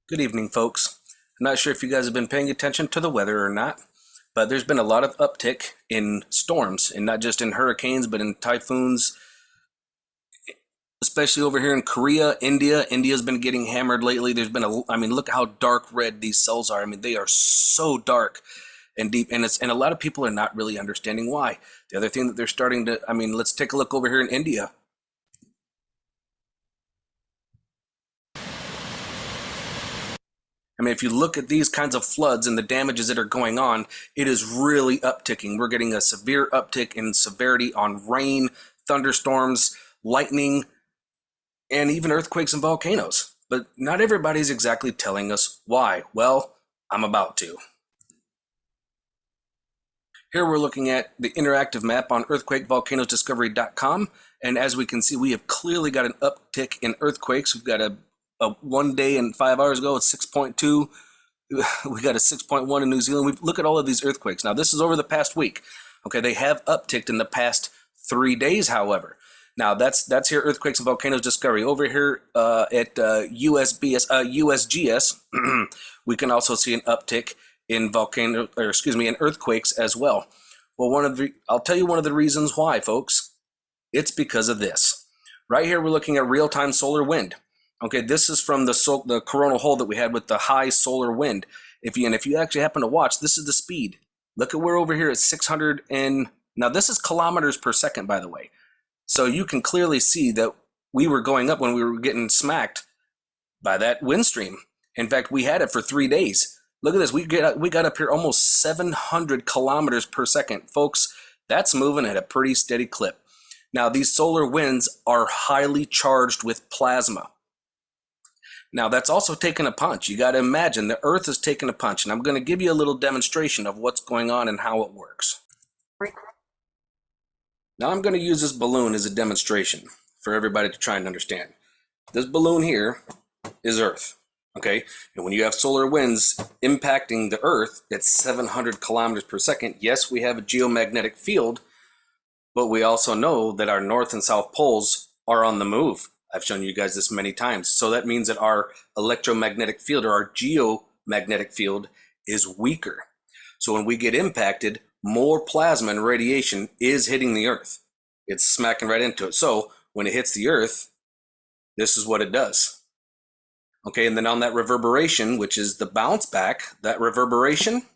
Good evening, folks. I'm not sure if you guys have been paying attention to the weather or not, but there's been a lot of uptick in storms, and not just in hurricanes, but in typhoons, especially over here in Korea, India. India's been getting hammered lately. Look how dark red these cells are. I mean, they are so dark and deep, and a lot of people are not really understanding why. The other thing that they're starting to, let's take a look over here in India. If you look at these kinds of floods and the damages that are going on, it is really upticking. We're getting a severe uptick in severity on rain, thunderstorms, lightning, and even earthquakes and volcanoes. But not everybody's exactly telling us why. Well, I'm about to. Here we're looking at the interactive map on earthquakevolcanosdiscovery.com. And as we can see, we have clearly got an uptick in earthquakes. We've got a 1 day and 5 hours ago, it's 6.2. We got a 6.1 in New Zealand. Look at all of these earthquakes. Now, this is over the past week. Okay, they have upticked in the past 3 days, however. Now, that's here, Earthquakes and Volcanoes Discovery. Over here at USGS, we can also see an uptick in in earthquakes as well. Well, I'll tell you one of the reasons why, folks. It's because of this. Right here, we're looking at real-time solar wind. Okay, this is from the coronal hole that we had with the high solar wind. If you actually happen to watch, this is the speed. Look at where over here it's 600 and now this is kilometers per second, by the way. So you can clearly see that we were going up when we were getting smacked by that wind stream. In fact, we had it for 3 days. Look at this. We got up here almost 700 kilometers per second, folks. That's moving at a pretty steady clip. Now, these solar winds are highly charged with plasma. Now, that's also taking a punch. You got to imagine the Earth is taking a punch, and I'm going to give you a little demonstration of what's going on and how it works. Now, I'm going to use this balloon as a demonstration for everybody to try and understand. This balloon here is Earth, okay? And when you have solar winds impacting the Earth at 700 kilometers per second, yes, we have a geomagnetic field, but we also know that our north and south poles are on the move. I've shown you guys this many times. So that means that our electromagnetic field or our geomagnetic field is weaker. So when we get impacted, more plasma and radiation is hitting the Earth. It's smacking right into it. So when it hits the Earth, this is what it does. Okay, and then on that reverberation, which is the bounce back, that reverberation,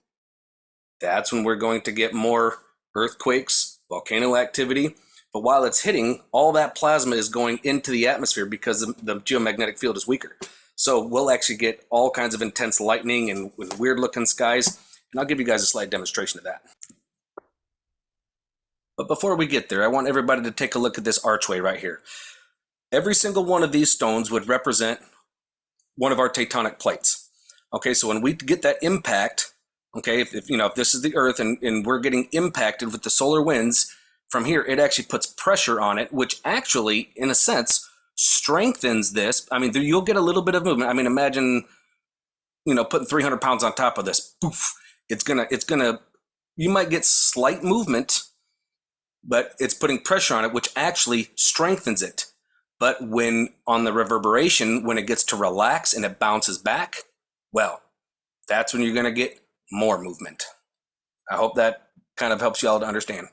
that's when we're going to get more earthquakes, volcano activity. But while it's hitting, all that plasma is going into the atmosphere because the geomagnetic field is weaker. So we'll actually get all kinds of intense lightning and with weird looking skies. And I'll give you guys a slight demonstration of that. But before we get there, I want everybody to take a look at this archway right here. Every single one of these stones would represent one of our tectonic plates. Okay, so when we get that impact, okay, if this is the Earth and we're getting impacted with the solar winds, from here, it actually puts pressure on it, which actually, in a sense, strengthens this. You'll get a little bit of movement. Imagine, putting 300 pounds on top of this. Poof. You might get slight movement, but it's putting pressure on it, which actually strengthens it. But when on the reverberation, when it gets to relax and it bounces back, well, that's when you're going to get more movement. I hope that kind of helps you all to understand.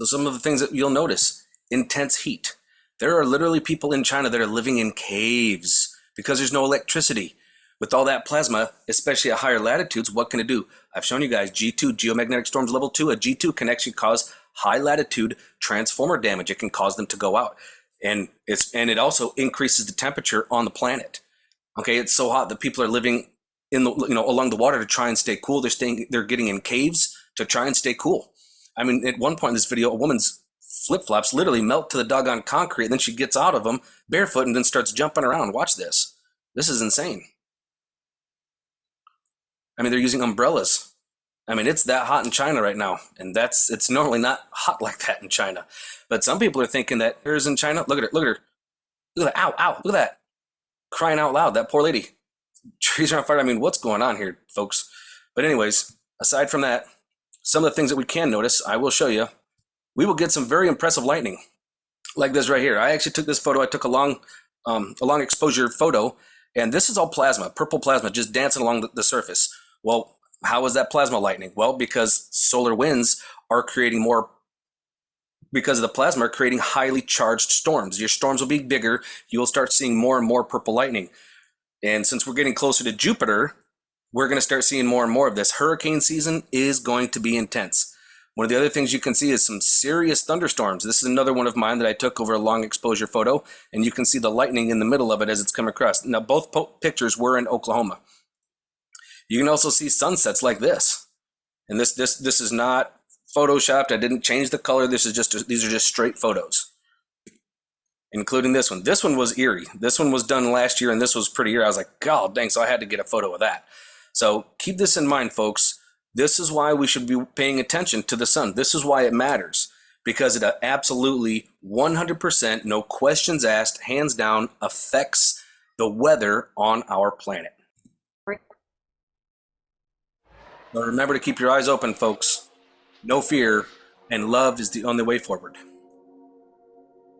So some of the things that you'll notice, intense heat. There are literally people in China that are living in caves because there's no electricity. With all that plasma, especially at higher latitudes, what can it do? I've shown you guys G2, geomagnetic storms level 2. A G2 can actually cause high latitude transformer damage. It can cause them to go out. And it also increases the temperature on the planet. Okay, it's so hot that people are living in along the water to try and stay cool. They're getting in caves to try and stay cool. At one point in this video, a woman's flip-flops literally melt to the doggone concrete, and then she gets out of them barefoot and then starts jumping around. Watch this. This is insane. They're using umbrellas. It's that hot in China right now, and it's normally not hot like that in China. But some people are thinking that there's in China. Look at her. Look at her. Look at that. Ow, ow. Look at that. Crying out loud. That poor lady. Trees are on fire. What's going on here, folks? But anyways, aside from that, some of the things that we can notice, I will show you. We will get some very impressive lightning, like this right here. I actually took this photo. I took a long exposure photo, And this is all plasma, purple plasma, just dancing along the surface. Well, how is that plasma lightning? Well, because solar winds are creating more, because of the plasma, are creating highly charged storms. Your storms will be bigger. You will start seeing more and more purple lightning. And since we're getting closer to Jupiter, we're going to start seeing more and more of this. Hurricane season is going to be intense. One of the other things you can see is some serious thunderstorms. This is another one of mine that I took over a long exposure photo, and you can see the lightning in the middle of it as it's come across. Now, both pictures were in Oklahoma. You can also see sunsets like this. And this is not photoshopped. I didn't change the color. These are just straight photos, including this one. This one was eerie. This one was done last year, and this was pretty eerie. I was like, God dang, so I had to get a photo of that. So keep this in mind, folks. This is why we should be paying attention to the sun. This is why it matters, because it absolutely 100%, no questions asked, hands down, affects the weather on our planet. So remember to keep your eyes open, folks. No fear, and love is the only way forward.